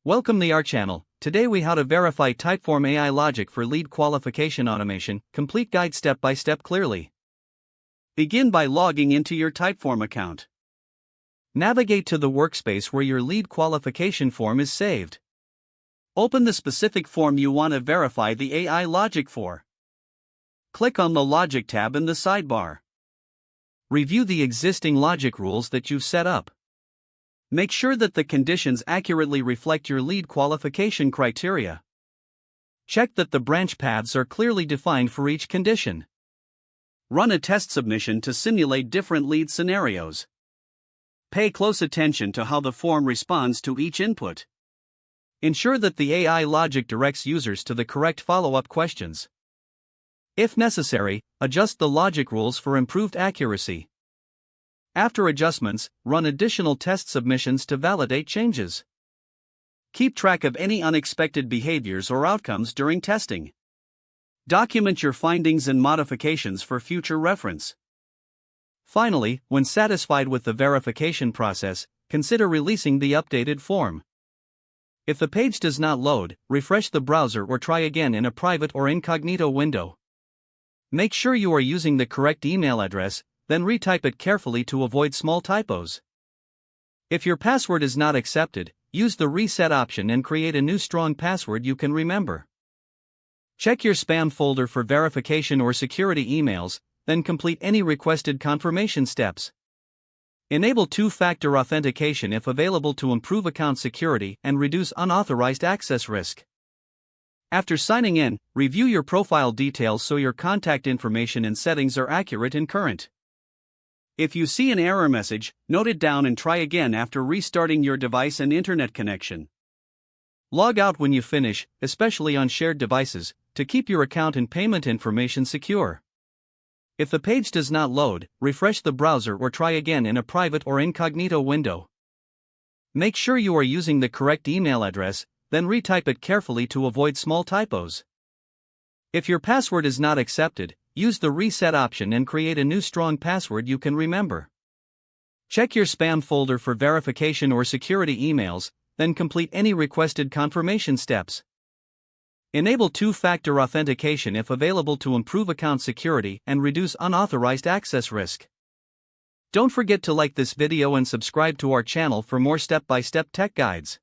Welcome to our channel. Today we how to verify Typeform AI logic for lead qualification automation. Complete guide step by step clearly. Begin by logging into your Typeform account. Navigate to the workspace where your lead qualification form is saved. Open the specific form you want to verify the AI logic for. Click on the Logic tab in the sidebar. Review the existing logic rules that you've set up. Make sure that the conditions accurately reflect your lead qualification criteria. Check that the branch paths are clearly defined for each condition. Run a test submission to simulate different lead scenarios. Pay close attention to how the form responds to each input. Ensure that the AI logic directs users to the correct follow-up questions. If necessary, adjust the logic rules for improved accuracy. After adjustments, run additional test submissions to validate changes. Keep track of any unexpected behaviors or outcomes during testing. Document your findings and modifications for future reference. Finally, when satisfied with the verification process, consider releasing the updated form. If the page does not load, refresh the browser or try again in a private or incognito window. Make sure you are using the correct email address, then retype it carefully to avoid small typos. If your password is not accepted, use the reset option and create a new strong password you can remember. Check your spam folder for verification or security emails, then complete any requested confirmation steps. Enable two-factor authentication if available to improve account security and reduce unauthorized access risk. After signing in, review your profile details so your contact information and settings are accurate and current. If you see an error message, note it down and try again after restarting your device and internet connection. Log out when you finish, especially on shared devices, to keep your account and payment information secure. If the page does not load, refresh the browser or try again in a private or incognito window. Make sure you are using the correct email address, then retype it carefully to avoid small typos. If your password is not accepted, use the reset option and create a new strong password you can remember. Check your spam folder for verification or security emails, then complete any requested confirmation steps. Enable two-factor authentication if available to improve account security and reduce unauthorized access risk. Don't forget to like this video and subscribe to our channel for more step-by-step tech guides.